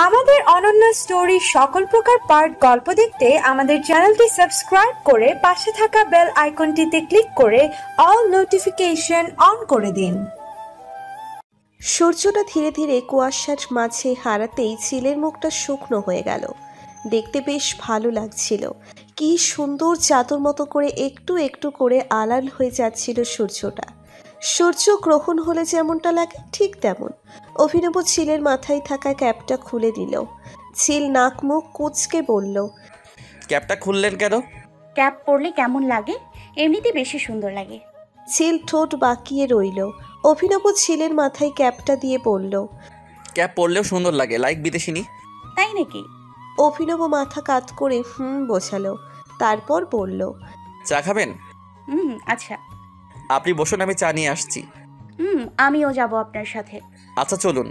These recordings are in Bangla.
আমাদের অনন্য স্টোরি সকল প্রকার পার্ট গল্প দেখতে আমাদের চ্যানেলটি সাবস্ক্রাইব করে পাশে থাকা বেল আইকনটিতে ক্লিক করে অল নোটিফিকেশন অন করে দিন। সূর্যটা ধীরে ধীরে কুয়াশার মাঝে হারাতেই ঝিলের মুখটা শুকনো হয়ে গেল। দেখতে বেশ ভালো লাগছিল। কি সুন্দর চাদর মতো করে একটু একটু করে আড়াল হয়ে যাচ্ছিল সূর্যটা। সূর্য গ্রহণ হলে যেমনটা লাগে ঠিক তেমন। অভিনব ঝিলের মাথায় থাকা ক্যাপটা খুলে দিল। ঝিল নাক মুখ কুঁচকে বলল, ক্যাপটা খুললেন কেন? ক্যাপ পরলে কেমন লাগে? এমনিতে বেশি সুন্দর লাগে। ঝিল ঠোঁট বাঁকিয়ে রইল। অভিনব ঝিলের মাথায় ক্যাপটা দিয়ে বলল, ক্যাপ পরলেও সুন্দর লাগে, লাইক বিদেশিনী। তাই নাকি? অভিনব মাথা কাত করে বোঝালো। তারপর বলল, চা খাবেন? আচ্ছা। আপনি বসুন, আমি চা নিয়ে আসছি। আমিও যাব আপনার সাথে। আচ্ছা চলুন।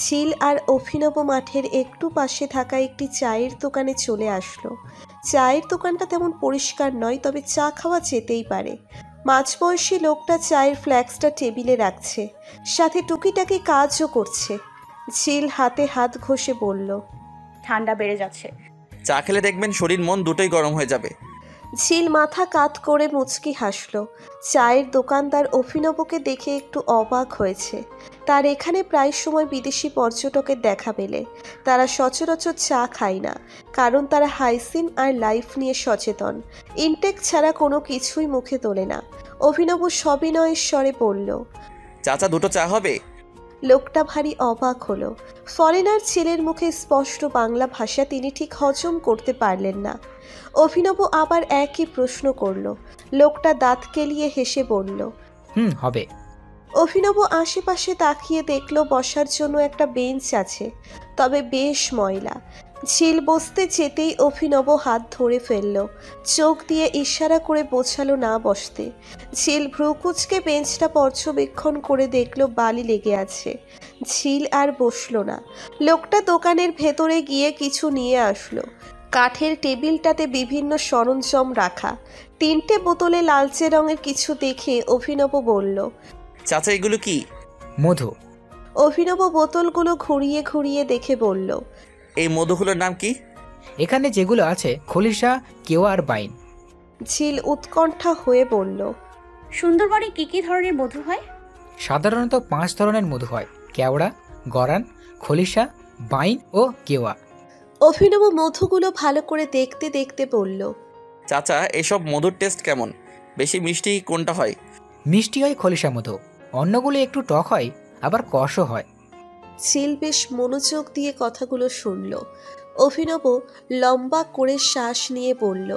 ঝিল আর অভিনব মাঠের একটু পাশে থাকা একটি চায়ের দোকানে চলে আসলো। চায়ের দোকানটা তেমন পরিষ্কার নয়, তবে চা খাওয়া যেতেই পারে। মাঝবয়সী লোকটা চায়ের ফ্ল্যাক্সটা টেবিলে রাখছে, সাথে টুকিটাকি কাজও করছে। ঝিল হাতে হাত ঘষে বলল, ঠান্ডা বেড়ে যাচ্ছে। চা খেলে দেখবেন শরীর মন দুটোই গরম হয়ে যাবে। ঝিল মাথা কাত করে মুচকি হাসল। চায়ের দোকানদার অভিনবকে দেখে একটু অবাক হয়েছে। তার এখানে প্রায় সময় বিদেশি পর্যটকের দেখা পেলে। তারা সচরাচর চা খায় না, কারণ তারা হাইজিন আর লাইফ নিয়ে সচেতন। ইনটেক ছাড়া কোনো কিছুই মুখে তোলে না। অভিনব সবিনয়ের স্বরে বলল, চাচা দুটো চা হবে? লোকটা ভারী অবাক হলো। ফরেনার ছেলের মুখে স্পষ্ট বাংলা ভাষা তিনি ঠিক হজম করতে পারলেন না। অভিনব আবার একই প্রশ্ন করল। লোকটা দাঁত কেলিয়ে হেসে বলল, হবে। অভিনব আশেপাশে তাকিয়ে দেখল বসার জন্য একটা বেঞ্চ আছে, তবে বেশ ময়লা। ঝিল বসতে যেতেই অভিনব হাত ধরে ফেলল। চোখ দিয়ে ইশারা করে বোঝালো না বসতে। ঝিল ভ্রুকুচকে বেঞ্চটা পর্যবেক্ষণ করে দেখল বালি লেগে আছে। ঝিল আর বসল না। লোকটা দোকানের ভেতরে গিয়ে কিছু নিয়ে আসলো। কাঠের টেবিলটাতে বিভিন্ন সরঞ্জাম রাখা। 3টে বোতলে লালচে রঙের কিছু দেখে অভিনব বলল, চাচা এগুলো কি? মধু। অভিনব বোতলগুলো ঘুরিয়ে ঘুরিয়ে দেখে বলল, এই মধুগুলোর নাম কি? এখানে যেগুলো আছে খলিশা, কেওয়া আর বাইন। ঝিল উৎকণ্ঠা হয়ে বলল, সুন্দরবনে কি কি ধরনের মধু হয়? সাধারণত 5 ধরনের মধু হয়: কেওড়া, গরান, খলিশা, বাইন ও কেওয়া। অভিনব মধুগুলো ভালো করে দেখতে দেখতে বলল, চাচা এসব মধুর টেস্ট কেমন? বেশি মিষ্টি কোনটা হয়? মিষ্টি হয় খলিশা মধু, অন্যগুলো একটু টক হয়, আবার কষও হয়। ঝিল বেশ মনোযোগ দিয়ে কথাগুলো শুনল। অভিনব লম্বা করে শ্বাস নিয়ে বলল,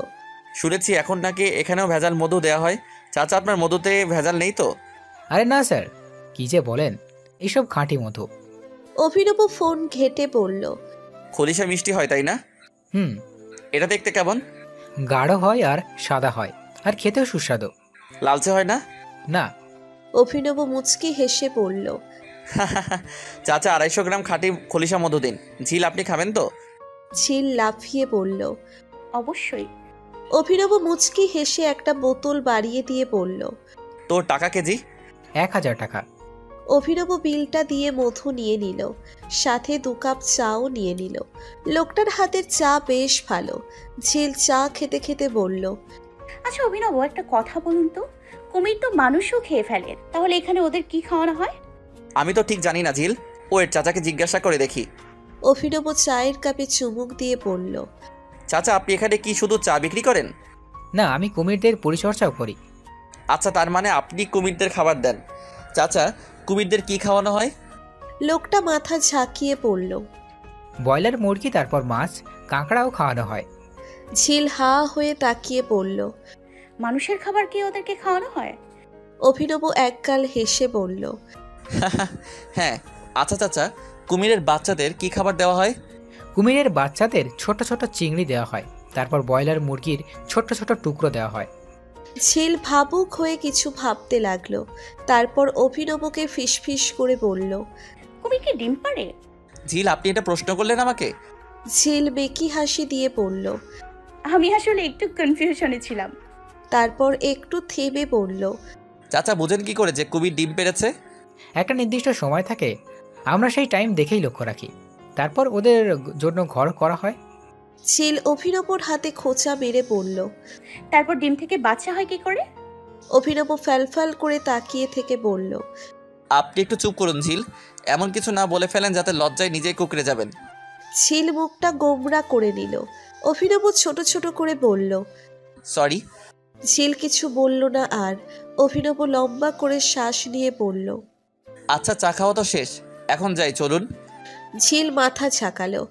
শুনেছি এখন নাকি এখানেও ভেজাল মধু দেওয়া হয়। চাচা আপনার মধুতে ভেজাল নেই তো? আরে না স্যার, কি যে বলেন, এইসব খাঁটি মধু। অভিনব ফোন ঘেটে বলল, খলিশা মিষ্টি হয় তাই না? এটা দেখতে কেমন? গাঢ় হয় আর সাদা হয়, আর খেতেও সুস্বাদু। লালচে হয় না? না। অভিনব মুচকি হেসে বলল, চাচা 250 গ্রাম খাঁটি খলিশা মধু দিন। ঝিল আপনি খাবেন তো? ঝিল লাফিয়ে বলল, অবশ্যই। অভিনব মুচকি হেসে একটা বোতল বাড়িয়ে দিয়ে বলল, তোর টাকা কেজি? 1000 টাকা। অভিনব বিলটা দিয়ে মধু নিয়ে নিল, সাথে 2 কাপ চাও নিয়ে নিল। লোকটার হাতের চা বেশ ভালো। ঝিল চা খেতে খেতে বলল, আচ্ছা অভিনব, একটা কথা বলুন তো, কুমির তো মানুষও খেয়ে ফেলে, তাহলে এখানে ওদের কি খাওয়ানো হয়? আমি তো ঠিক জানি না ঝিল, ওর চাচাকে জিজ্ঞাসা করে দেখি। অভিনব চায়ের কাপে চুমুক দিয়ে বলল, চাচা আপনি এখানে কি শুধু চা বিক্রি করেন? না, আমি কুমিরদের পরিচর্যাও করি। আচ্ছা, তার মানে আপনি কুমিরদের খাবার দেন। চাচা কুমিরদের কি খাওয়ানো হয়? লোকটা মাথা ঝাঁকিয়ে পড়ল, ব্রয়লার মুরগি, তারপর মাছ, কাঁকড়াও খাওয়ানো হয়। ঝিল হা হয়ে তাকিয়ে পড়ল। মানুষের খাবার কি ওদেরকে খাওয়ানো হয়? অভিনব একগাল হেসে বলল, হ্যাঁ। আচ্ছা চাচা, কুমিরের বাচ্চাদের কি খাবার দেওয়া হয়? কুমিরের বাচ্চাদের ছোট ছোট চিংড়ি দেওয়া হয়, তারপর ব্রয়লার মুরগির ছোট ছোট টুকরো দেওয়া হয়। ঝিল ভাবুক হয়ে কিছু ভাবতে লাগলো। তারপর অভিনবকে ফিসফিস করে বলল, কুমির কি ডিম পাড়ে? ঝিল আপনি এটা প্রশ্ন করলেন আমাকে? ঝিল বেকি হাসি দিয়ে বলল, আমি আসলে একটু কনফিউশনে ছিলাম। তারপর একটু থেমে বলল, চাচা বুঝেন কি করে যে কুমির ডিম পেড়েছে? একটা নির্দিষ্ট সময় থাকে, আমরা সেই টাইম দেখেই লক্ষ্য রাখি, তারপর ওদের জন্য ঘর করা হয়। ঝিল অভিনবর হাতে খোঁচা মেরে বলল। তারপর ডিম থেকে বাচ্চা হয় কি করে? অভিনব ফ্যালফ্যাল করে তাকিয়ে থেকে বলল। আপনি একটু চুপ করুন ঝিল, এমন কিছু না বলে ফেলেন যাতে লজ্জায় নিজেই কুকড়ে যাবেন। ঝিল মুখটা গোমরা করে নিল। অভিনব ছোট ছোট করে বলল, সরি। ঝিল কিছু বলল না আর। অভিনব লম্বা করে শ্বাস নিয়ে বলল, আচ্ছা, চা খাওয়া তো শেষ, এখন যাই, চলুন। ঝিল মাথা ঝাঁকালো।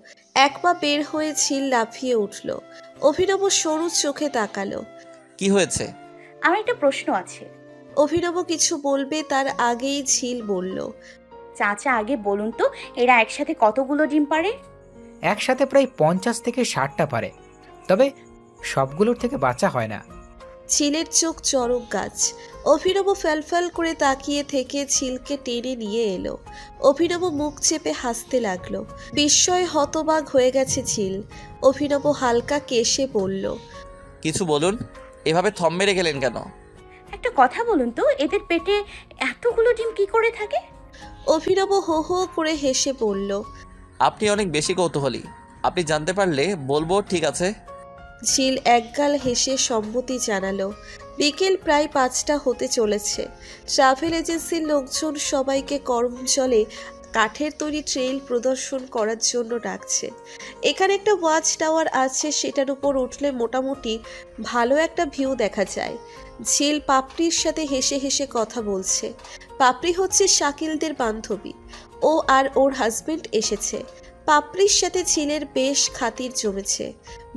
এক পা বের হয়ে ঝিল লাফিয়ে উঠল। অভিনব সরু চোখে তাকালো। কি হয়েছে? আমার একটা প্রশ্ন আছে। অভিনব কিছু বলবে তার আগেই ঝিল বলল, চাচা আগে বলুন তো, এরা একসাথে কতগুলো ডিম পারে? একসাথে প্রায় 50 থেকে 60টা পারে, তবে সবগুলোর থেকে বাচ্চা হয় না। ঝিলের চোখ চড়ক গাছ। অভিনব ফ্যালফ্যাল করে তাকিয়ে থেকে ঝিলকে টেনে নিয়ে এলো। অভিনব মুখ চেপে হাসতে লাগলো। বিস্ময়ে হতবাক হয়ে গেছে ঝিল। অভিনব হালকা কেশে বলল, কিছু বলুন, এভাবে থম মেরে গেলেন কেন? একটা কথা বলুন তো, এদের পেটে এতগুলো ডিম কি করে থাকে? অভিনব হো হো করে হেসে বলল, আপনি অনেক বেশি কৌতূহলী, আপনি জানতে পারলে বলবো, ঠিক আছে? ঝিল একগাল হেসে সম্মতি জানালো। বিকেল প্রায় 5টা হতে চলেছে। ট্রাভেল এজেন্সির লোকজন সবাইকে করমজলে কাঠের তৈরি ট্রেইল প্রদর্শন করার জন্য ডাকছে। এখানে একটা ওয়াচ টাওয়ার আছে, সেটার উপর উঠলে মোটামুটি ভালো একটা ভিউ দেখা যায়। ঝিল পাপড়ির সাথে হেসে হেসে কথা বলছে। পাপড়ি হচ্ছে শাকিলদের বান্ধবী। ও আর ওর হাজবেন্ড এসেছে। পাপড়ির সাথে ঝিলের বেশ খাতির জমেছে।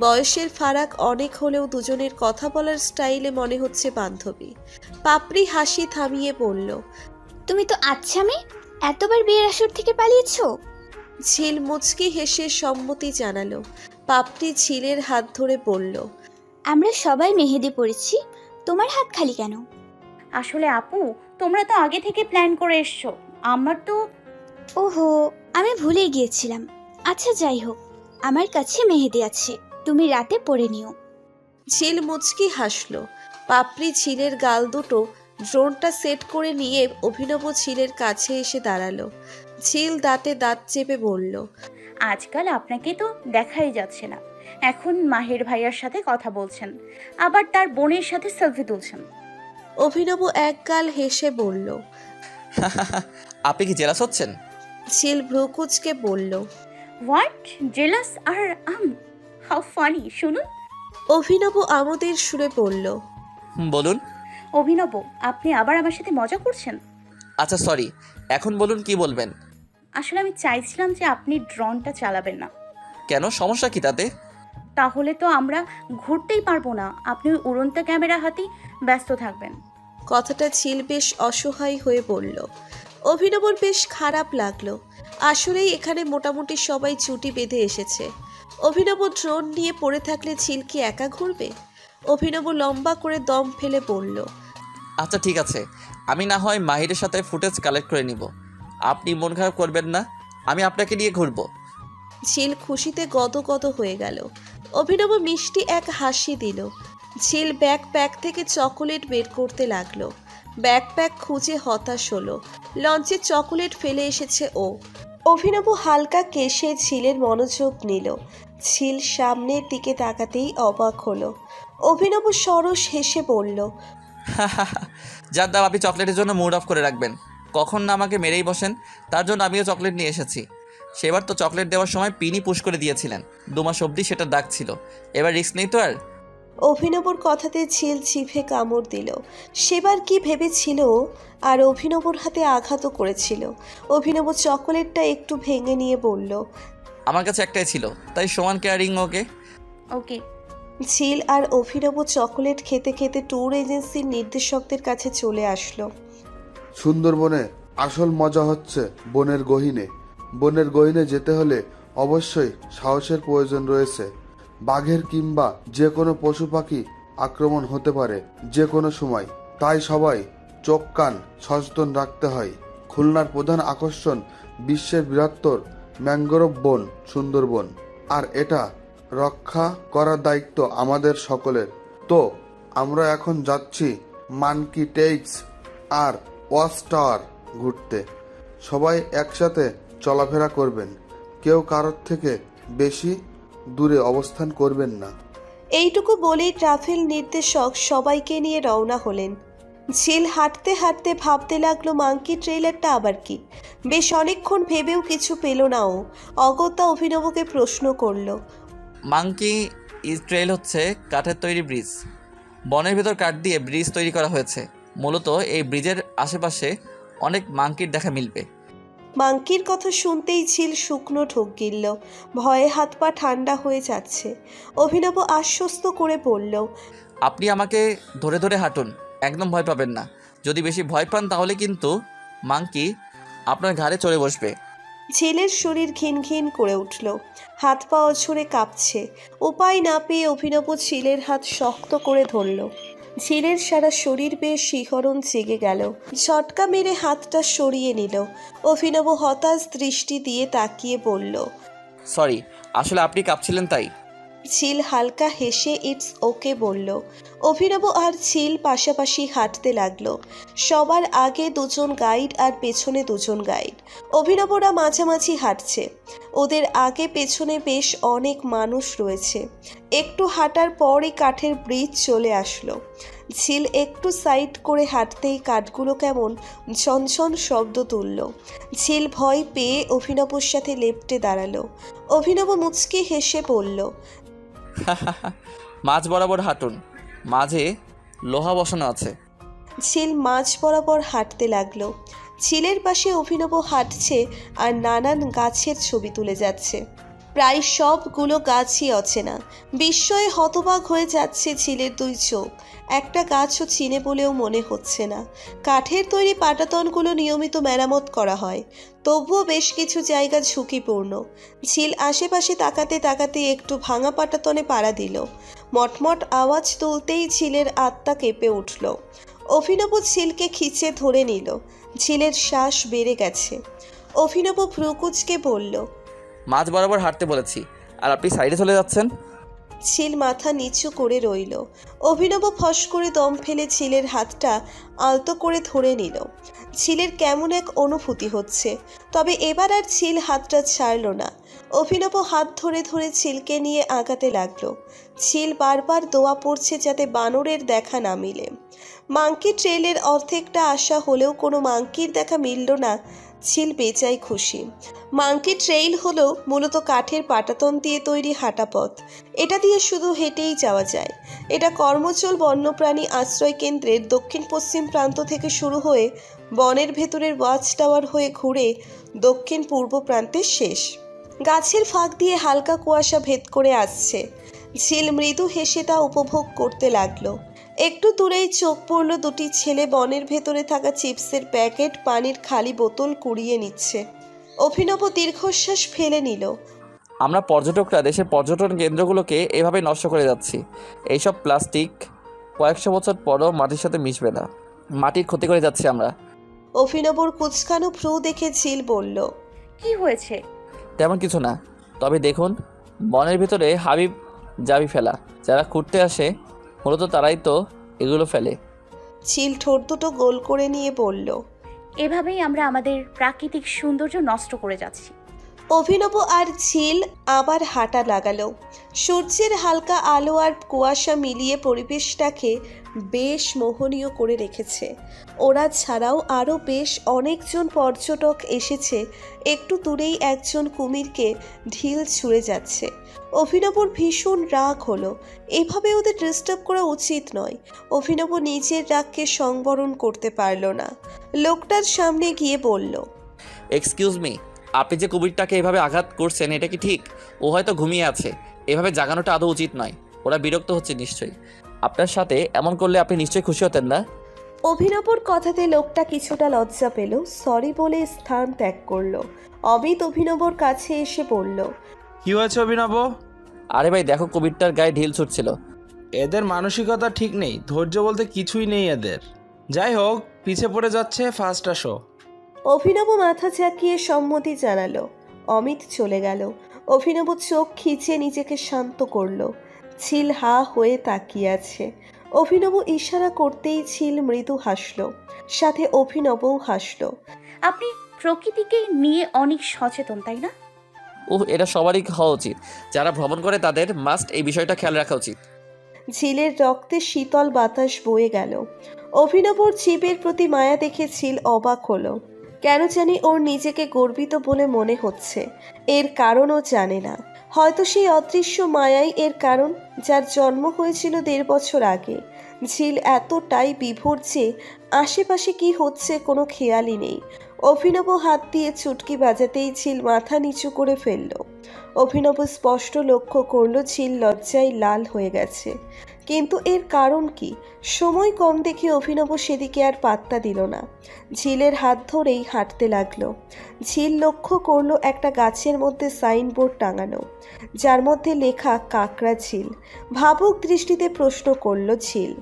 বয়সের ফারাক অনেক হলেও দুজনের কথা বলার স্টাইলে মনে হচ্ছে বান্ধবী। পাপড়ি হাসি থামিয়ে বলল, তুমি তো আচ্ছা মেয়ে, এতবার বিয়ের আসর থেকে পালিয়েছো। ঝিল মুচকি হেসে সম্মতি জানালো। পাপড়ি ঝিলের হাত ধরে বলল, আমরা সবাই মেহেদি পড়েছি, তোমার হাত খালি কেন? আসলে আপু, তোমরা তো আগে থেকে প্ল্যান করে এসছো, আমার তো। ওহো, আমি ভুলে গিয়েছিলাম। আচ্ছা যাই হোক, আমার কাছে মেহেদি আছে, তুমি রাতে পরে নিও। ঝিল মুচকি হাসলো। পাপড়ি ঝিলের গাল দুটো ড্রোনটা সেট করে নিয়ে অভিনব ঝিলের কাছে এসে দাঁড়ালো। ঝিল দাঁতে দাঁত চেপে বলল, আজকাল আপনাকে তো দেখাই যাচ্ছে না। এখন মাহির ভাইয়ার সাথে কথা বলছেন, আবার তার বোনের সাথে সেলফি তুলছেন। অভিনব একগাল হেসে বলল। আপনি কি জেলাস হচ্ছেন? ঝিল ভ্রুকুচকে বলল, হোয়াট? জেলাস? আর হাউ ফানি, শুনুন। অভিনব আমোদের সুরে বলল, বলুন। অভিনব, আপনি আবার আমার সাথে মজা করছেন? আচ্ছা সরি, এখন বলুন কি বলবেন। আসলে আমি চাইছিলাম যে আপনি ড্রোনটা চালাবেন না। কেন, সমস্যা কি তাতে? তাহলে তো আমরা ঘুরতেই পারবো না, আপনি ওই উড়ন্ত ক্যামেরা হাতেই ব্যস্ত থাকবেন। কথাটা ঝিল বেশ অসহায় হয়ে বলল। অভিনবর বেশ খারাপ লাগলো। আসলেই এখানে মোটামুটি সবাই ছুটি বেঁধে এসেছে। অভিনব ড্রোন নিয়ে পড়ে থাকলে ঝিল কি একা ঘুরবে? অভিনব লম্বা করে দম ফেলে বলল, আচ্ছা ঠিক আছে, আমি না হয় মাহিরের সাথে ফুটেজ কালেক্ট করে নিব, আপনি মন খারাপ করবেন না, আমি আপনাকে নিয়ে ঘুরবো। ঝিল খুশিতে গদগদ হয়ে গেল। অভিনব মিষ্টি এক হাসি দিল। ঝিল ব্যাকপ্যাক থেকে চকোলেট বের করতে লাগলো। ব্যাকপ্যাক খুঁজে হতাশ হলো। লঞ্চে চকোলেট ফেলে এসেছে ও। অভিনব হালকা কেশে ঝিলের মনোযোগ নিল। ঝিল সামনের দিকে তাকাতেই অবাক হলো। অভিনব সরস হেসে বলল, যার দাম আপনি চকলেটের জন্য মুড অফ করে রাখবেন, কখন না আমাকে মেরেই বসেন, তার জন্য আমিও চকলেট নিয়ে এসেছি। সেবার তো চকলেট দেওয়ার সময় পিনি পুশ করে দিয়েছিলেন, 2 মাস অবধি সেটা দাগ ছিল, এবার রিস্ক নেই তো আর। অভিনবর কথাতে ঝিল জিভে কামড় দিল। সেবার কি ভেবেছিল, আর অভিনবর হাতে আঘাতও করেছিল। অভিনব চকোলেটটা একটু ভেঙে নিয়ে বলল, আমার কাছে একটাই ছিল, তাই সমান কেয়ারিং ওকে। ওকে। ঝিল আর অভিনব চকোলেট খেতে খেতে ট্যুর এজেন্সির নির্দেশকদের কাছে চলে আসলো। সুন্দরবনে আসল মজা হচ্ছে বনের গহীনে। বনের গহীনে যেতে হলে অবশ্যই সাহসের প্রয়োজন রয়েছে। বাঘের কিংবা যে কোনো পশু পাখি আক্রমণ হতে পারে যে কোনো সময়, তাই সবাই চোখ কান সচেতন রাখতে হয়। খুলনার প্রধান আকর্ষণ বিশ্বের বৃহত্তর ম্যানগ্রোভ বন সুন্দরবন, আর এটা রক্ষা করার দায়িত্ব আমাদের সকলের। তো আমরা এখন যাচ্ছি মানকি টেইকস আর ওয়াচ টাওয়ার ঘুরতে। সবাই একসাথে চলাফেরা করবেন, কেউ কারোর থেকে বেশি দূরে অবস্থান করবেন না। এইটুকু বলেই ট্রাভেল নির্দেশক সবাইকে নিয়ে রওনা হলেন। ঝিল হাঁটতে হাঁটতে ভাবতে লাগলো মাঙ্কি ট্রেইলারটা আবার কি। বেশ অনেকক্ষণ ভেবেও কিছু পেল না ও। অগত্যা অভিনবকে প্রশ্ন করলো। মাঙ্কি ইজ ট্রেল হচ্ছে কাঠের তৈরি ব্রিজ। বনের ভেতর কাঠ দিয়ে ব্রিজ তৈরি করা হয়েছে। মূলত এই ব্রিজের আশেপাশে অনেক মাঙ্কির দেখা মিলবে। মাঙ্কির কথা শুনতেই ঝিল শুকনো ঢোক গিলল। ভয়ে হাত পা ঠান্ডা হয়ে যাচ্ছে। অভিনব আশ্বস্ত করে বলল, আপনি আমাকে ধরে ধরে হাঁটুন, একদম ভয় পাবেন না। যদি বেশি ভয় পান তাহলে কিন্তু মাঙ্কি আপনার ঘাড়ে চড়ে বসবে। ঝিলের শরীর ঘিন ঘিন করে উঠল, হাত পা অঝরে কাঁপছে। উপায় না পেয়ে অভিনব ঝিলের হাত শক্ত করে ধরল। ঝিলের সারা শরীর বেশ শিহরণ জেগে গেল। ঝটকা মেরে হাতটা সরিয়ে নিল। অভিনব হতাশ দৃষ্টি দিয়ে তাকিয়ে বলল, সরি, আসলে আপনি কাঁপছিলেন তাই। ঝিল হালকা হেসে ইটস ওকে বলল। অভিনব আর ঝিল পাশাপাশি হাঁটতে লাগলো। সবার আগে দুজন গাইড আর পেছনে দুজন গাইড। অভিনবরা মাঝামাঝি হাঁটছে। ওদের আগে পেছনে বেশ অনেক মানুষ রয়েছে। একটু হাঁটার পরই কাঠের ব্রিজ চলে আসলো। ঝিল একটু সাইড করে হাঁটতেই কাঠগুলো কেমন ঝনঝন শব্দ তুলল। ঝিল ভয় পেয়ে অভিনবর সাথে লেপ্টে দাঁড়ালো। অভিনব মুচকি হেসে বলল, মাঝ বরাবর হাঁটুন, মাঝে লোহা বসানো আছে। ঝিল মাঝ বরাবর হাঁটতে লাগলো। ঝিলের পাশে অভিনব হাঁটছে আর নানান গাছের ছবি তুলে যাচ্ছে। প্রায় সবগুলো গাছই অচেনা। বিস্ময়ে হতবাক হয়ে যাচ্ছে ঝিলের দুই চোখ। একটা গাছও চিনে বলেও মনে হচ্ছে না। কাঠের তৈরি পাটাতনগুলো নিয়মিত মেরামত করা হয়, তবুও বেশ কিছু জায়গা ঝুঁকিপূর্ণ। ঝিল আশেপাশে তাকাতে তাকাতে একটু ভাঙা পাটাতনে পাড়া দিল। মটমট আওয়াজ তুলতেই ঝিলের আত্মা কেঁপে উঠল। অভিনব ঝিলকে খিচে ধরে নিল। ঝিলের শ্বাস বেড়ে গেছে। অভিনব ভ্রুকুচকে বলল, মাঝ বরাবর হাঁটতে বলেছি, আর আপনি সাইডে চলে যাচ্ছেন। ঝিল মাথা নিচু করে রইল। অভিনব ফস করে দম ফেলে ঝিলের হাতটা আলতো করে ধরে নিল। ঝিলের কেমন এক অনুভূতি হচ্ছে, তবে এবার আর ঝিল হাতটা ছাড়ল না। অভিনব হাত ধরে ধরে ঝিলকে নিয়ে আগাতে লাগলো। ঝিল বারবার দোয়া পড়ছে যাতে বানরের দেখা না মিলে। মাঙ্কি ট্রেলের অর্ধেকটা আশা হলেও কোনো মাঙ্কির দেখা মিলল না। ঝিল বেজায় খুশি। মাঙ্কি ট্রেইল হলো মূলত কাঠের পাটাতন দিয়ে তৈরি হাঁটা পথ। এটা দিয়ে শুধু হেঁটেই যাওয়া যায়। এটা কর্মচল বন্যপ্রাণী আশ্রয় কেন্দ্রের দক্ষিণ পশ্চিম প্রান্ত থেকে শুরু হয়ে বনের ভেতরের ওয়াচ টাওয়ার হয়ে ঘুরে দক্ষিণ পূর্ব প্রান্তের শেষ। গাছের ফাঁক দিয়ে হালকা কুয়াশা ভেদ করে আসছে। ঝিল মৃদু হেসে তা উপভোগ করতে লাগলো। একটু দূরেই চোখ পড়ল দুটি ছেলে বনের ভেতরে থাকা চিপসের প্যাকেট, পানির খালি বোতল কুড়িয়ে নিচ্ছে। অভিনব দীর্ঘশ্বাস ফেলে নিল। আমরা পর্যটকরা দেশের পর্যটন কেন্দ্রগুলোকে এভাবে নষ্ট করে যাচ্ছি। এইসব প্লাস্টিক কয়েকশো বছর পরও মাটির সাথে মিশবে না, মাটির ক্ষতি করে যাচ্ছি আমরা। অভিনবর কুচকানো ভ্রু দেখে ঝিল বলল, কি হয়েছে? তেমন কিছু না, তবে দেখুন বনের ভিতরে হাবিব জাবি ফেলা, যারা ঘুরতে আসে মূলত তারাই তো এগুলো ফেলে। ঝিল ঠোঁট দুটো গোল করে নিয়ে বলল, এভাবেই আমরা আমাদের প্রাকৃতিক সৌন্দর্য নষ্ট করে যাচ্ছি। অভিনব আর ঝিল আবার হাঁটা লাগালো। সূর্যের হালকা আলো আর কুয়াশা মিলিয়ে পরিবেশটাকে বেশ মোহনীয় করে রেখেছে। ওরা ছাড়াও আরও বেশ অনেকজন পর্যটক এসেছে। একটু দূরেই একজন কুমিরকে ঢিল ছুঁড়ে যাচ্ছে। অভিনবর ভীষণ রাগ হলো। এভাবে ওদের ডিস্টার্ব করা উচিত নয়। অভিনব নিজের রাগকে সংবরণ করতে পারল না। লোকটার সামনে গিয়ে বলল, এক্সকিউজ মি, আপনি যে কুমিরটাকে এভাবে আঘাত করছেন এটা কি ঠিক? ও হয়তো ঘুমিয়ে আছে, এভাবে জাগানোটা আদৌ উচিত নয়। ওরা বিরক্ত হচ্ছে নিশ্চয়ই। আপনার সাথে এমন করলে আপনি নিশ্চয়ই খুশি হতেন না। অভিনবর কথাতে লোকটা কিছুটা লজ্জা পেল, সরি বলে স্থান ত্যাগ করলো। অমিত অভিনবর কাছে এসে বলল, কি হয়েছে অভিনব? আরে ভাই দেখো, কুমিরটার গায়ে ঢিল ছুটছিল। এদের মানসিকতা ঠিক নেই, ধৈর্য বলতে কিছুই নেই এদের। যাই হোক, পিছে পড়ে যাচ্ছে, ফার্স্ট আসো। অভিনব মাথা ঝাঁকিয়ে সম্মতি জানালো। অমিত চলে গেল। অভিনব চোখ খিচে নিজেকে শান্ত করলো। ঝিল হা হয়ে তাকিয়ে আছে। অভিনব ইশারা করতেই ঝিল মৃদু হাসল, সাথে অভিনবও হাসল। আপনি প্রকৃতিকে নিয়ে অনেক সচেতন, তাই না? এটা সবারই হওয়া উচিত। যারা ভ্রমণ করে তাদের মাস্ট এই বিষয়টা খেয়াল রাখা উচিত। ঝিলের রক্তে শীতল বাতাস বয়ে গেল। অভিনবর জীবের প্রতি মায়া দেখে ঝিল অবাক হলো। কেন জানি ওর নিজেকে গর্বিত বলে মনে হচ্ছে। এর কারণও জানে না। হয়তো সেই অদৃশ্য মায়াই এর কারণ, যার জন্ম হয়েছিল 1.5 বছর আগে। ঝিল এতটাই বিভোর যে আশেপাশে কি হচ্ছে কোনো খেয়ালই নেই। অভিনব হাত দিয়ে চুটকি বাজাতেই ঝিল মাথা নিচু করে ফেলল। অভিনব স্পষ্ট লক্ষ্য করল ঝিল লজ্জায় লাল হয়ে গেছে। কিন্তু এর কারণ কি? সময় কম দেখে অভিনব সেদিকে আর পাত্তা দিল না। ঝিলের হাত ধরেই হাঁটতে লাগলো। ঝিল লক্ষ্য করলো একটা গাছের মধ্যে সাইনবোর্ড টাঙানো, যার মধ্যে লেখা কাঁকড়া ঝিল। ভাবুক দৃষ্টিতে প্রশ্ন করলো ঝিল,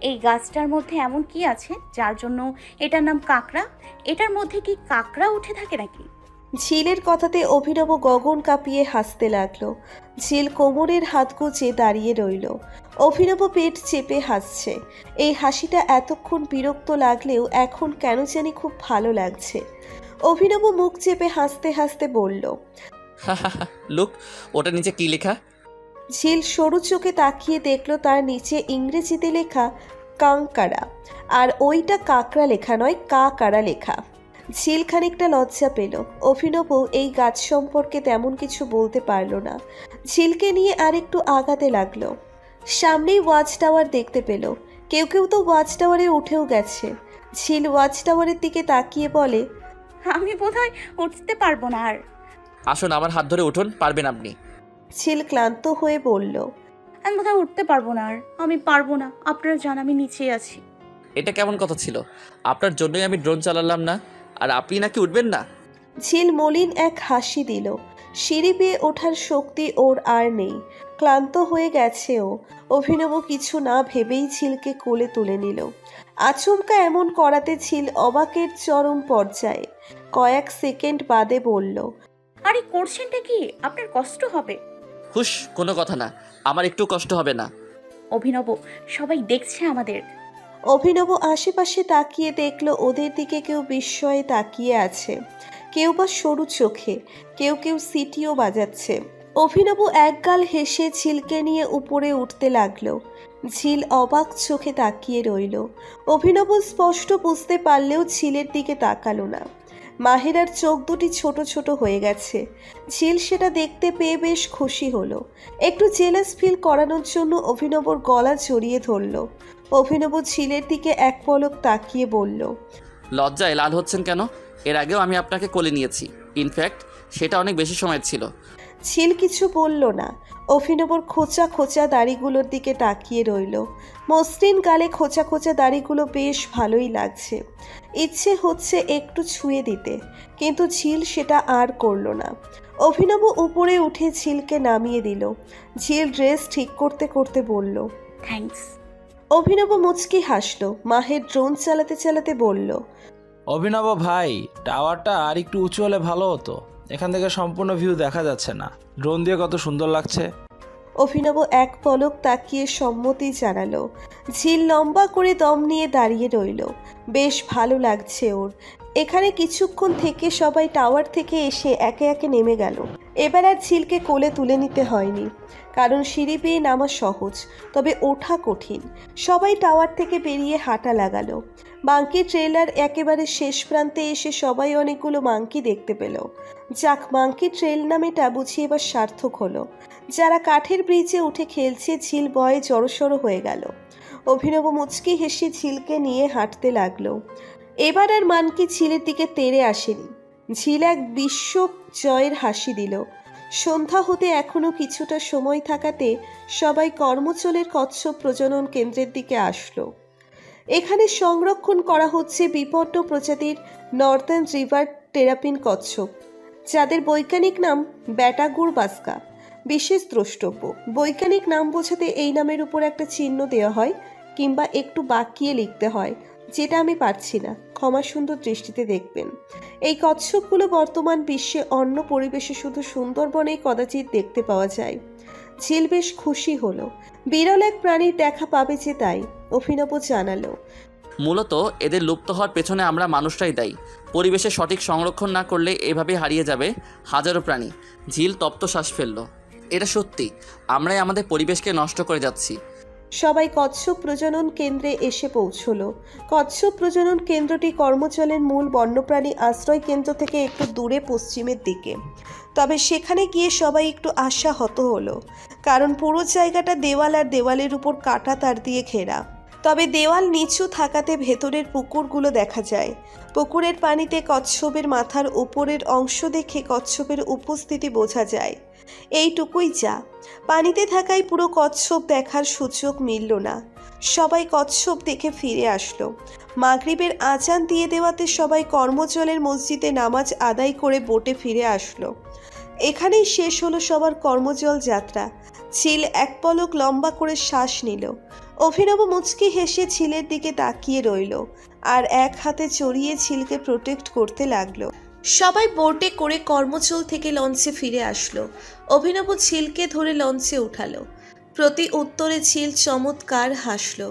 এই গাছটার মধ্যে এমন কি আছে যার জন্য এটার নাম কাঁকড়া? এটার মধ্যে কি কাঁকড়া উঠে থাকে নাকি? ঝিলের কথাতে অভিনব গগন কাঁপিয়ে হাসতে লাগলো। ঝিল কোমরের হাত গুজে দাঁড়িয়ে রইল। অভিনব পেট চেপে হাসছে। এই হাসিটা এতক্ষণ বিরক্ত লাগলেও এখন কেন জানি খুব ভালো লাগছে। অভিনব মুখ চেপে হাসতে হাসতে বলল, লুক, ওটা নিচে কি লেখা? ঝিল সরু চোখে তাকিয়ে দেখলো তার নিচে ইংরেজিতে লেখা কাঙ্কারা, আর ওইটা কাঁকড়া লেখা নয়, কাঁকড়া লেখা। ঝিল খানিকটা লজ্জা পেল। অভিনব এই গাছ সম্পর্কে তেমন কিছু বলতে পারল না। ঝিলকে নিয়ে আরেকটু আগাতে লাগলো। সামনেই ওয়াচ টাওয়ার দেখতে পেল। কেউ কেউ তো ওয়াচ টাওয়ারে উঠেও গেছে। ঝিল ওয়াচ টাওয়ারের দিকে তাকিয়ে বলে, আমি বোধহয় উঠতে পারবো না আর। আসুন, আমার হাত ধরে উঠুন, পারবেন আপনি। ঝিল ক্লান্ত হয়ে বলল, আমি বোধহয় উঠতে পারবো না আর। আমি পারবো না, আপনার জান আমি নিচে আছি। এটা কেমন কথা ছিল? আপনার জন্যই আমি ড্রোন চালালাম না, আর আপনি নাকি উঠবেন না? ঝিল মলিন এক হাসি দিল। সিঁড়ি বেয়ে ওঠার শক্তি ওর আর নেই। ক্লান্ত হয়ে গেছে ও। অভিনব কিছু না ভেবেই ঝিলকে কোলে তুলে নিল। আচমকা এমন করাতে ঝিল অবাকের চরম পর্যায়ে। কয়েক সেকেন্ড বাদে বলল, আরে করছেনটা কি? আপনার কষ্ট হবে। হুশ, কোনো কথা না, আমার একটু কষ্ট হবে না। অভিনব, সবাই দেখছে আমাদের। অভিনব আশেপাশে তাকিয়ে দেখল ওদের দিকে কেউ বিস্ময়ে তাকিয়ে আছে, কেউ বা সরু চোখে, কেউ কেউ সিটিও বাজাচ্ছে। অভিনব একগাল হেসে ঝিলকে নিয়ে উপরে উঠতে লাগলো। ঝিল অবাক চোখে তাকিয়ে রইল। অভিনব স্পষ্ট বুঝতে পারলেও ঝিলের দিকে তাকালো না। মাহেরার চোখ দুটি ছোট ছোট হয়ে গেছে। ঝিল সেটা দেখতে পেয়ে বেশ খুশি হলো। একটু জেলাস ফিল করানোর জন্য অভিনবর গলা জড়িয়ে ধরল। অভিনব ঝিলের দিকে এক পলক তাকিয়ে বলল, লজ্জায় লাল হচ্ছেন কেন? এর আগেও আমি আপনাকে কোলে নিয়েছি, ইনফ্যাক্ট সেটা অনেক বেশি সময় ছিল। ঝিল কিছু বলল না। অভিনবর খোঁচা খোঁচা দাড়িগুলোর দিকে তাকিয়ে রইল। মসৃণ গালে খোঁচা খোঁচা দাড়িগুলো বেশ ভালোই লাগছে। ইচ্ছে হচ্ছে একটু ছুঁয়ে দিতে, কিন্তু ঝিল সেটা আর করল না। অভিনব উপরে উঠে ঝিলকে নামিয়ে দিল। ঝিল ড্রেস ঠিক করতে করতে বলল, থ্যাঙ্কস। অভিনব মুচকি হাসল। মাহের ড্রোন চালাতে চালাতে বলল, অভিনব ভাই, টাওয়ারটা আর একটু উঁচু হলে ভালো হতো। এখান থেকে সম্পূর্ণ ভিউ দেখা যাচ্ছে না। ড্রোন দিয়ে কত সুন্দর লাগছে। অভিনব এক পলক তাকিয়ে সম্মতি জানালো। ঝিল লম্বা করে দম নিয়ে দাঁড়িয়ে রইল। বেশ ভালো লাগছে ওর। এখানে কিছুক্ষণ থেকে সবাই টাওয়ার থেকে এসে একে একে নেমে গেল। এবার আর ঝিলকে কোলে তুলে নিতে হয়নি, কারণ সিঁড়ি বেয়ে নামা সহজ, তবে ওঠা কঠিন। সবাই টাওয়ার থেকে বেরিয়ে হাঁটা লাগালো। মাঙ্কি ট্রেলার একেবারে শেষ প্রান্তে এসে সবাই অনেকগুলো মাঙ্কি দেখতে পেল। যাক, মাঙ্কি ট্রেল নামেটা বুঝি এবার সার্থক হলো। যারা কাঠের ব্রিজে উঠে খেলছে ঝিল ভয়ে জড়সড় হয়ে গেল। অভিনব মুচকি হেসে ঝিলকে নিয়ে হাঁটতে লাগলো। এবার আর মানকি ঝিলের দিকে তেড়ে আসেনি। ঝিল এক বিশ্ব জয়ের হাসি দিল। সন্ধ্যা হতে এখনো কিছুটা সময় থাকাতে সবাই কর্মচলের কচ্ছপ প্রজনন কেন্দ্রের দিকে আসলো। এখানে সংরক্ষণ করা হচ্ছে বিপন্ন প্রজাতির নর্দার্ন রিভার টেরাপিন কচ্ছপ, যাদের বৈজ্ঞানিক নাম ব্যাটাগুড় বাস্কা। বিশেষ দ্রষ্টব্য, বৈজ্ঞানিক নাম বোঝাতে এই নামের উপর একটা চিহ্ন দেওয়া হয় কিংবা একটু বাঁকিয়ে লিখতে হয়, যেটা আমি পারছি না, ক্ষমা সুন্দর দৃষ্টিতে দেখবেন। এই কচ্ছপগুলো বর্তমান বিশ্বে অন্য পরিবেশে শুধু সুন্দরবনেই কদাচিৎ দেখতে পাওয়া যায়। ঝিল বেশ খুশি হলো। বিরল এক প্রাণীর দেখা পাবে যে তাই। অভিনব জানালো, মূলত এদের লুপ্ত হওয়ার পেছনে আমরা মানুষরাই দায়ী। পরিবেশের সঠিক সংরক্ষণ না করলে এভাবে হারিয়ে যাবে হাজারো প্রাণী। ঝিল তপ্ত শ্বাস ফেলল। এটা সত্যি, আমরাই আমাদের পরিবেশকে নষ্ট করে যাচ্ছি। সবাই কচ্ছপ প্রজনন কেন্দ্রে এসে পৌঁছলো। কচ্ছপ প্রজনন কেন্দ্রটি কর্মচলের মূল বন্যপ্রাণী আশ্রয় কেন্দ্র থেকে একটু দূরে পশ্চিমের দিকে। তবে সেখানে গিয়ে সবাই একটু আশাহত হলো, কারণ পুরো জায়গাটা দেওয়াল আর দেওয়ালের উপর কাটা তার দিয়ে ঘেরা। তবে দেওয়াল নিচু থাকাতে ভেতরের পুকুরগুলো দেখা যায়। পুকুরের পানিতে কচ্ছপের মাথার উপরের অংশ দেখে কচ্ছপের উপস্থিতি বোঝা যায়। এইটুকুই যা। পানিতে থাকায় পুরো কচ্ছপ দেখার সুযোগ মিলল না। সবাই কচ্ছপ দেখে ফিরে আসলো। মাগরিবের আজান দিয়ে দেওয়াতে সবাই কর্মচলের মসজিদে নামাজ আদায় করে বোটে ফিরে আসলো। এখানেই শেষ হলো সবার কর্মজল যাত্রা। ঝিল এক পলক লম্বা করে শ্বাস নিল। অভিনব মুচকি হেসে ঝিলের দিকে তাকিয়ে রইল আর এক হাতে চড়িয়ে ঝিলকে প্রোটেক্ট করতে লাগলো। সবাই বোটে করে কর্মচল থেকে লঞ্চে ফিরে আসলো। অভিনব ঝিলকে ধরে লঞ্চে উঠালো। প্রতি উত্তরে ঝিল চমৎকার হাসলো।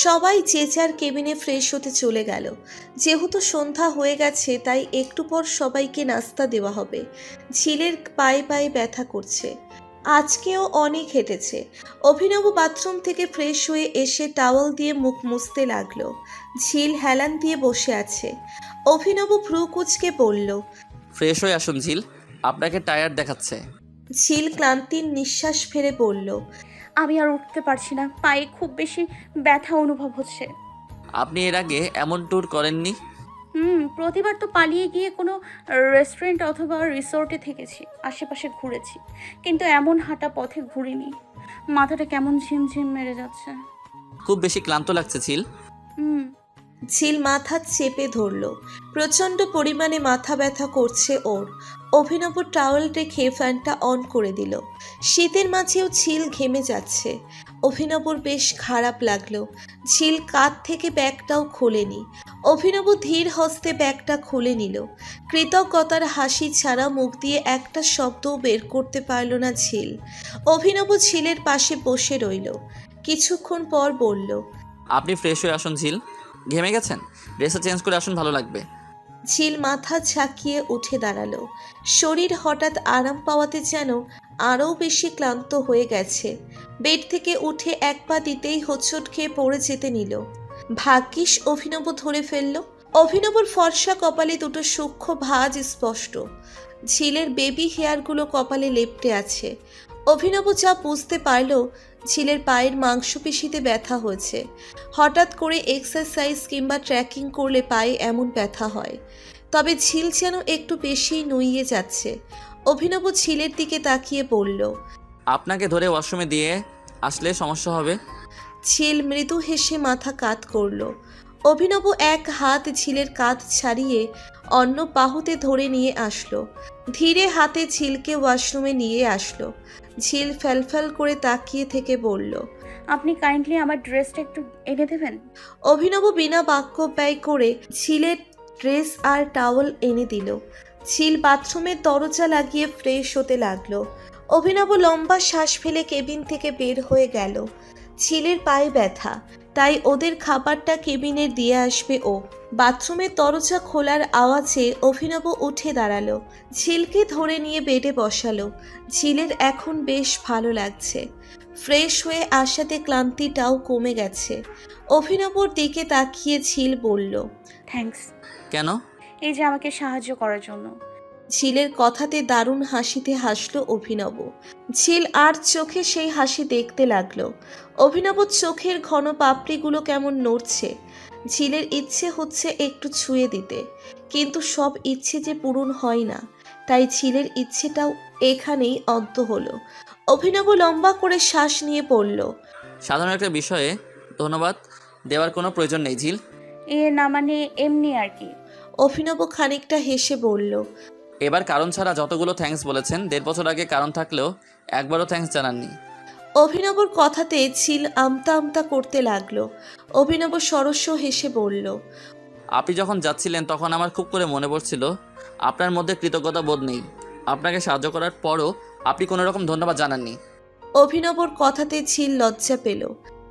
সবাই যে যার কেবিনে ফ্রেশ হতে চলে গেল। যেহেতু সন্ধ্যা হয়ে গেছে তাই একটু পর সবাইকে নাস্তা দেওয়া হবে। ঝিলের পায়ে পায়ে ব্যথা করছে। আজকেও অনেক হেঁটেছে। অভিনব বাথরুম থেকে ফ্রেশ হয়ে এসে টাওয়াল দিয়ে মুখ মুছতে লাগলো। ঝিল হেলান দিয়ে বসে আছে। অভিনব ভ্রু কুঁচকে বলল, ফ্রেশ হয়ে আসুন ঝিল, আপনাকে টায়ার্ড দেখাচ্ছে। ঝিল ক্লান্তির নিঃশ্বাস ফেলে বলল, আমি আর উঠতে পারছি না, পায়ে খুব বেশি ব্যথা অনুভব হচ্ছে। আপনি এর আগে এমন ট্যুর করেননি? প্রতিবার তো পালিয়ে গিয়ে কোনো রেস্টুরেন্ট অথবা রিসোর্টে থেকেছি, আশেপাশে ঘুরেছি, কিন্তু এমন হাঁটা পথে ঘুরিনি। মাথাটা কেমন ঝিমঝিম মেরে যাচ্ছে। খুব বেশি ক্লান্ত লাগছে ঝিল? ঝিল মাথা চেপে ধরল। প্রচণ্ড পরিমাণে মাথা ব্যথা করছে ওর। অভিনব টাওয়েল রেখে ফ্যানটা অন করে দিল। শীতের মাঝেও ঝিল ঘেমে যাচ্ছে। অভিনবর বেশ খারাপ লাগলো। ঝিল কাঁধ থেকে ব্যাগটাও খোলেনি। অভিনব ধীর হস্তে ব্যাগটা খুলে নিল। কৃতজ্ঞতার হাসি ছাড়া মুখ দিয়ে একটা শব্দও বের করতে পারল না ঝিল। অভিনব ঝিলের পাশে বসে রইল। কিছুক্ষণ পর বলল, আপনি ফ্রেশ হয়ে আসুন ঝিল, ঘেমে গেছেন, ড্রেসটা চেঞ্জ করে আসুন, ভালো লাগবে। ঝিল মাথা ঝাঁকিয়ে উঠে দাঁড়ালো। শরীর হঠাৎ আরাম পাওয়াতে যেন আরও বেশি ক্লান্ত হয়ে গেছে। বেড থেকে উঠে এক পা দিতেই হোঁচট খেয়ে পড়ে যেতে নিল। ভাগ্যিস অভিনব ধরে ফেলল। অভিনবর ফর্সা কপালে দুটো সূক্ষ্ম ভাঁজ স্পষ্ট। ঝিলের বেবি হেয়ারগুলো কপালে লেপ্টে আছে। অভিনব যা বুঝতে পারল, ঝিলের পায়ের মাংসপেশিতে ব্যথা হয়েছে। হঠাৎ করে এক্সারসাইজ কিংবা ট্রেকিং করলে পায়ে এমন ব্যথা হয়। তবে ঝিল যেন একটু বেশি নুইয়ে যাচ্ছে। অভিনব ঝিলের দিকে তাকিয়ে বলল, আপনাকে ধরে ওয়াশরুমে দিয়ে আসলে সমস্যা হবে। ঝিল মৃদু হেসে মাথা কাত করল। অভিনব এক হাত ঝিলের কাঁধ ছাড়িয়ে অন্য বাহুতে ধরে নিয়ে আসলো। ধীরে হাতে ঝিলকে ওয়াশরুমে নিয়ে আসলো। ঝিল ফ্যালফ্যাল করে তাকিয়ে থেকে বলল, আপনি কাইন্ডলি আমার ড্রেসটা একটু এনে দেবেন? অভিনব বিনা বাক্য ব্যয় করে ঝিলের ড্রেস আর টাওয়েল এনে দিল। ঝিল বাথরুমের দরজা লাগিয়ে ফ্রেশ হতে লাগলো। অভিনব লম্বা শ্বাস ফেলে কেবিন থেকে বের হয়ে গেল। ঝিলের পায়ে ব্যথা, তাই ওদের খাবারটা কেবিনের দিয়ে আসবে ও। বাথরুমের দরজা খোলার আওয়াজে অভিনব উঠে দাঁড়ালো। ঝিলকে ধরে নিয়ে বেডে বসালো। ঝিলের এখন বেশ ভালো লাগছে। ফ্রেশ হয়ে আসাতে ক্লান্তিটাও কমে গেছে। অভিনবর দিকে তাকিয়ে ঝিল বলল, থ্যাঙ্কস। কেন? এই যে আমাকে সাহায্য করার জন্য। ঝিলের কথাতে দারুণ হাসিতে হাসলো অভিনব। ঝিল আর চোখে সেই হাসি দেখতে লাগলো। অভিনবর চোখের ঘন পাপড়িগুলো কেমন নড়ছে। ঝিলের ইচ্ছে হচ্ছে একটু ছুঁয়ে দিতে, কিন্তু সব ইচ্ছে যে পূরণ হয় না, তাই ঝিলের ইচ্ছেটাও এখানেই অন্ত হলো। অভিনব লম্বা করে শ্বাস নিয়ে পড়ল, সাধারণ একটা বিষয়ে ধন্যবাদ দেওয়ার কোনো প্রয়োজন নেই ঝিল। না মানে এমনি আর কি। অভিনব খানিকটা হেসে বলল, এবার কারণ ছাড়া যতগুলো থ্যাঙ্কস বলেছেন, 1.5 বছর আগে কারণ থাকলেও একবারও থ্যাঙ্কস জানাননি। অভিনবর কথাতে ঝিল আমতা আমতা করতে লাগলো। অভিনব সরস্ব হেসে বলল, আপনি যখন যাচ্ছিলেন তখন আমার খুব করে মনে পড়ছিল আপনার মধ্যে কৃতজ্ঞতা বোধ নেই। আপনাকে সাহায্য করার পরও আপনি কোনো রকম ধন্যবাদ জানাননি। অভিনবর কথাতে ঝিল লজ্জা পেল।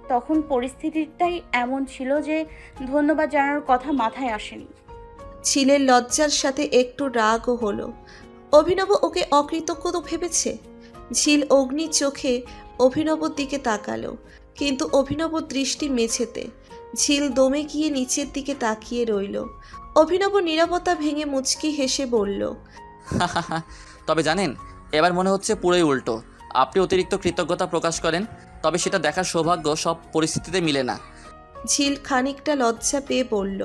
তখন পরিস্থিতিটাই এমন ছিল যে ধন্যবাদ জানানোর কথা মাথায় আসেনি। ঝিলের লজ্জার সাথে একটু রাগও হলো। অভিনব ওকে অকৃতজ্ঞ তো ভেবেছে। ঝিল অগ্নি চোখে অভিনবর দিকে তাকালো, কিন্তু অভিনব দৃষ্টি মেঝেতে। ঝিল দমে গিয়ে নিচের দিকে তাকিয়ে রইল। অভিনব নীরবতা ভেঙে মুচকি হেসে বলল, তবে জানেন, এবার মনে হচ্ছে পুরোই উল্টো। আপনি অতিরিক্ত কৃতজ্ঞতা প্রকাশ করেন, তবে সেটা দেখার সৌভাগ্য সব পরিস্থিতিতে মিলে না। ঝিল খানিকটা লজ্জা পেয়ে বলল,